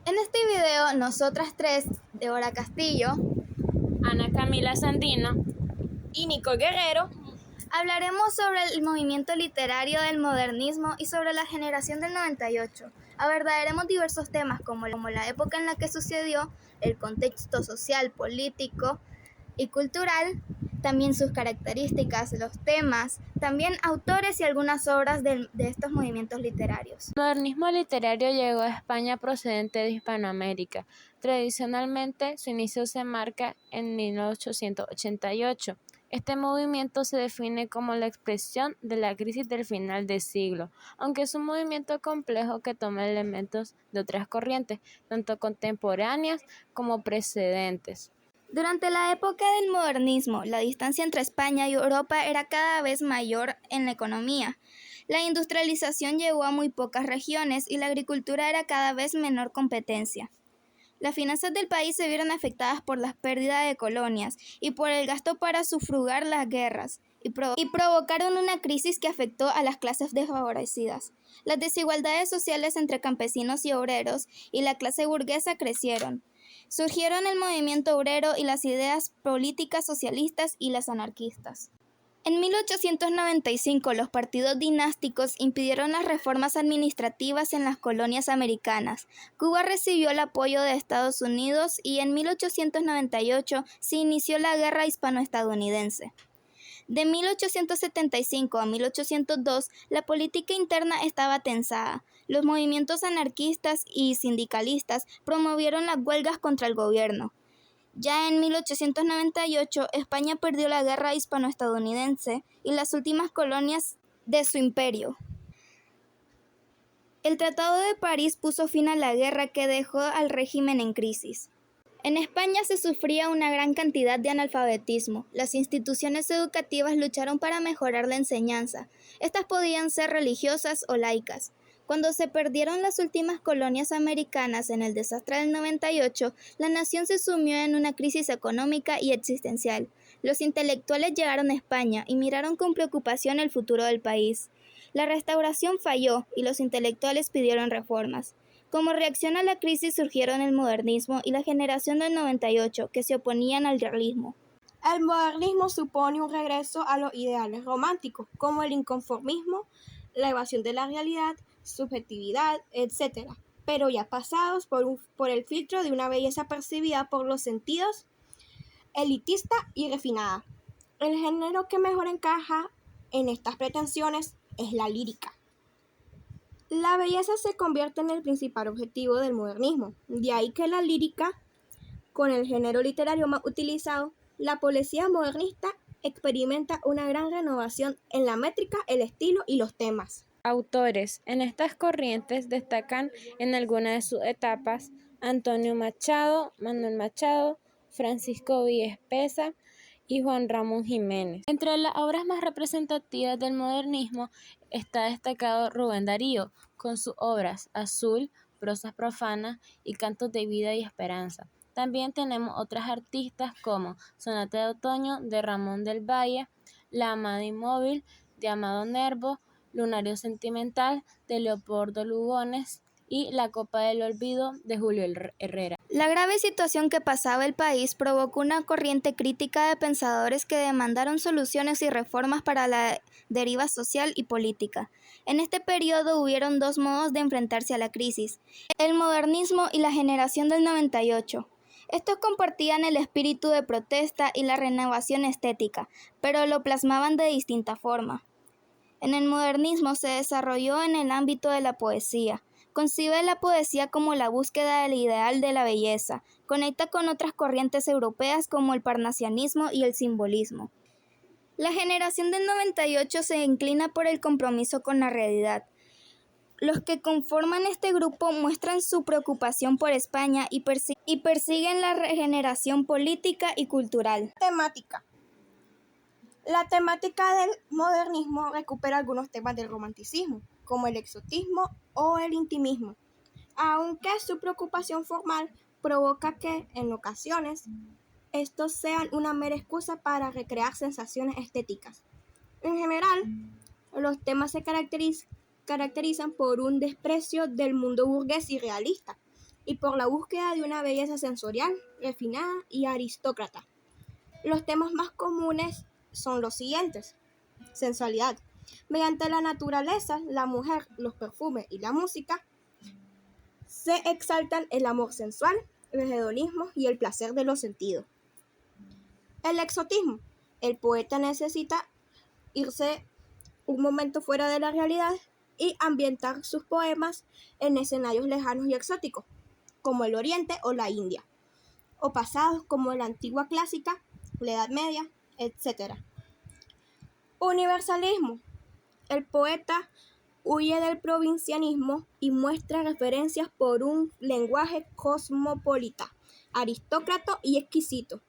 En este video, nosotras tres, Deborah Castillo, Ana Camila Sandino y Nico Guerrero, hablaremos sobre el movimiento literario del modernismo y sobre la generación del 98. Abordaremos diversos temas como la época en la que sucedió, el contexto social, político y cultural, también sus características, los temas, también autores y algunas obras de estos movimientos literarios. El modernismo literario llegó a España procedente de Hispanoamérica. Tradicionalmente, su inicio se marca en 1888. Este movimiento se define como la expresión de la crisis del final de siglo, aunque es un movimiento complejo que toma elementos de otras corrientes, tanto contemporáneas como precedentes. Durante la época del modernismo, la distancia entre España y Europa era cada vez mayor en la economía. La industrialización llegó a muy pocas regiones y la agricultura era cada vez menor competencia. Las finanzas del país se vieron afectadas por la pérdida de colonias y por el gasto para sufragar las guerras, y provocaron una crisis que afectó a las clases desfavorecidas. Las desigualdades sociales entre campesinos y obreros y la clase burguesa crecieron. Surgieron el movimiento obrero y las ideas políticas socialistas y las anarquistas. En 1895, los partidos dinásticos impidieron las reformas administrativas en las colonias americanas. Cuba recibió el apoyo de Estados Unidos y en 1898 se inició la Guerra Hispano-Estadounidense. De 1875 a 1802, la política interna estaba tensada. Los movimientos anarquistas y sindicalistas promovieron las huelgas contra el gobierno. Ya en 1898, España perdió la guerra hispano-estadounidense y las últimas colonias de su imperio. El Tratado de París puso fin a la guerra que dejó al régimen en crisis. En España se sufría una gran cantidad de analfabetismo. Las instituciones educativas lucharon para mejorar la enseñanza. Estas podían ser religiosas o laicas. Cuando se perdieron las últimas colonias americanas en el desastre del 98, la nación se sumió en una crisis económica y existencial. Los intelectuales llegaron a España y miraron con preocupación el futuro del país. La restauración falló y los intelectuales pidieron reformas. Como reacción a la crisis surgieron el modernismo y la generación del 98, que se oponían al realismo. El modernismo supone un regreso a los ideales románticos, como el inconformismo, la evasión de la realidad, subjetividad, etc., pero ya pasados por el filtro de una belleza percibida por los sentidos, elitista y refinada. El género que mejor encaja en estas pretensiones es la lírica. La belleza se convierte en el principal objetivo del modernismo, de ahí que la lírica, con el género literario más utilizado, la poesía modernista experimenta una gran renovación en la métrica, el estilo y los temas. Autores en estas corrientes destacan en algunas de sus etapas Antonio Machado, Manuel Machado, Francisco Villaespesa y Juan Ramón Jiménez. Entre las obras más representativas del modernismo está destacado Rubén Darío, con sus obras Azul, Prosas profanas y Cantos de vida y esperanza. También tenemos otras artistas como Sonata de Otoño de Ramón del Valle, La amada inmóvil de Amado Nervo, Lunario sentimental de Leopoldo Lugones y La copa del olvido de Julio Herrera. La grave situación que pasaba el país provocó una corriente crítica de pensadores que demandaron soluciones y reformas para la deriva social y política. En este periodo hubieron dos modos de enfrentarse a la crisis: el modernismo y la generación del 98. Estos compartían el espíritu de protesta y la renovación estética, pero lo plasmaban de distinta forma. En el modernismo se desarrolló en el ámbito de la poesía. Concibe la poesía como la búsqueda del ideal de la belleza. Conecta con otras corrientes europeas como el parnasianismo y el simbolismo. La generación del 98 se inclina por el compromiso con la realidad. Los que conforman este grupo muestran su preocupación por España y persiguen la regeneración política y cultural. Temática. La temática del modernismo recupera algunos temas del romanticismo, como el exotismo o el intimismo, aunque su preocupación formal provoca que, en ocasiones, estos sean una mera excusa para recrear sensaciones estéticas. En general, los temas se caracterizan por un desprecio del mundo burgués y realista, y por la búsqueda de una belleza sensorial, refinada y aristócrata. Los temas más comunes son los siguientes: sensualidad. Mediante la naturaleza, la mujer, los perfumes y la música se exaltan el amor sensual, el hedonismo y el placer de los sentidos. El exotismo. El poeta necesita irse un momento fuera de la realidad y ambientar sus poemas en escenarios lejanos y exóticos, como el Oriente o la India, o pasados como la antigua clásica, la Edad Media, etc. Universalismo. El poeta huye del provincianismo y muestra referencias por un lenguaje cosmopolita, aristócrata y exquisito.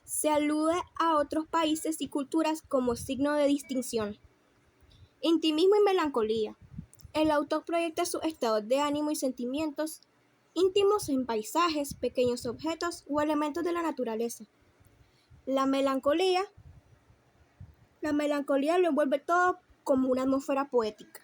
Se alude a otros países y culturas como signo de distinción. Intimismo y melancolía. El autor proyecta sus estados de ánimo y sentimientos íntimos en paisajes, pequeños objetos o elementos de la naturaleza. La melancolía lo envuelve todo como una atmósfera poética.